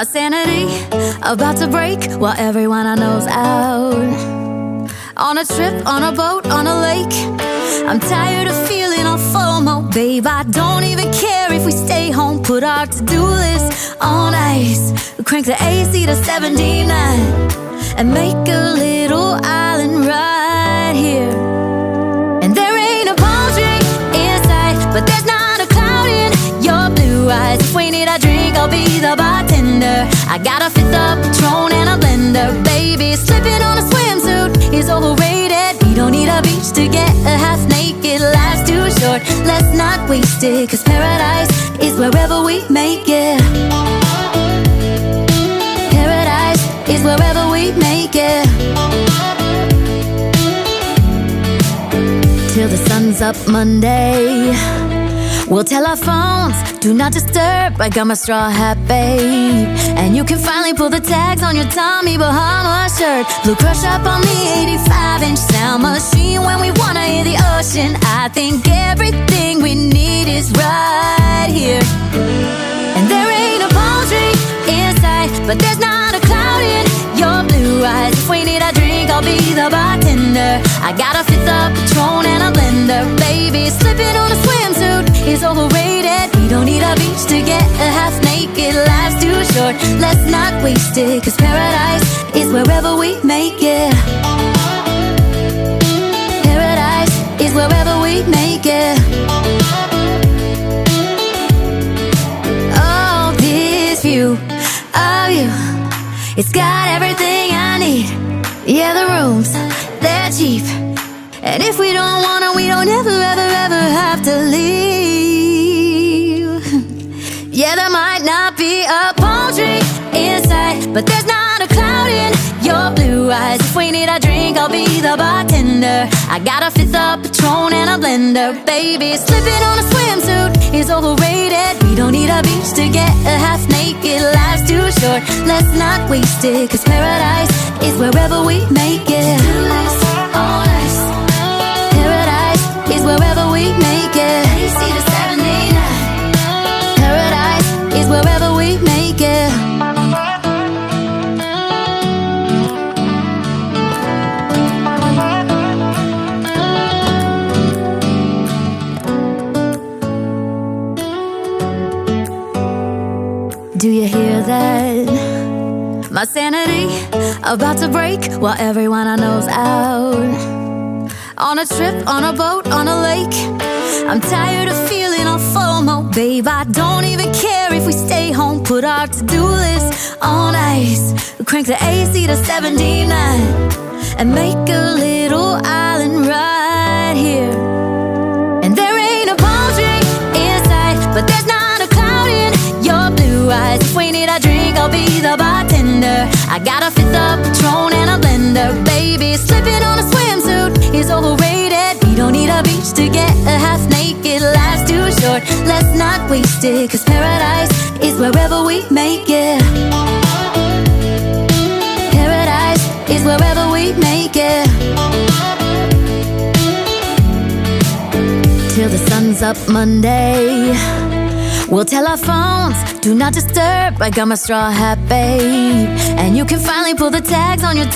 My sanity about to break while everyone I know's out. On a trip, on a boat, on a lake. I'm tired of feeling all FOMO, babe. I don't even care if we stay home. Put our to-do list on ice. Crank the AC to 79 and make a little island right here. And there ain't a palm tree in sight, but there's not a cloud in your blue eyes. If we need a drink, I'll be the bartender. I got a fifth of Patron and a blender, baby. Slipping on a swimsuit is overrated. We don't need a beach to get a half naked. Life's too short, let's not waste it, 'cause paradise is wherever we make it. Paradise is wherever we make it. Till the sun's up Monday, we'll tell our phones, do not disturb. I got my straw hat, babe. And you can finally pull the tags on your Tommy Bahama shirt. Blue crush up on the 85-inch sound machine. When we wanna hear the ocean, I think everything we need is right here. And there ain't a palm tree in sight, but there's not a cloud in your blue eyes. If we need a drink, I'll be the bartender. I got a fifth of Patron and a blender, baby. Slipping on a swimsuit is overrated. We don't need a beach to get a half naked. Life's too short, let's not waste it, 'cause paradise is wherever we make it. Paradise is wherever we make it. Oh, this view of you, it's got everything I need. Yeah, the rooms, they're cheap, and if we don't want it, we don't ever, ever, ever have to leave. Yeah, there might not be a palm tree in sight, but there's not a cloud in your blue eyes. If we need a drink, I'll be the bartender. I got a fifth of Patron and a blender, baby. Slipping on a swimsuit is overrated. We don't need a beach to get a half naked. Life's too short, let's not waste it, 'cause paradise is wherever we make it. On ice. Paradise is wherever we make it. AC to 79. Paradise is wherever we make it. Do you hear that? My sanity about to break while everyone I know's out. On a trip, on a boat, on a lake. I'm tired of feeling all FOMO, babe. I don't even care if we stay home. Put our to-do list on ice. Crank the AC to 79 and make a little island right here. And there ain't a palm tree in sight, but there's not a cloud in your blue eyes. If we need a drink, I'll be the bartender. I got a fifth of Patron and a blender, baby. Slipping on a swimsuit is overrated. We don't need a beach to get a half naked. Life's too short, let's not waste it, 'cause paradise is wherever we make it. Paradise is wherever we make it. Till the sun's up Monday, we'll tell our phones, do not disturb. I got my straw hat, babe. And you can finally pull the tags on your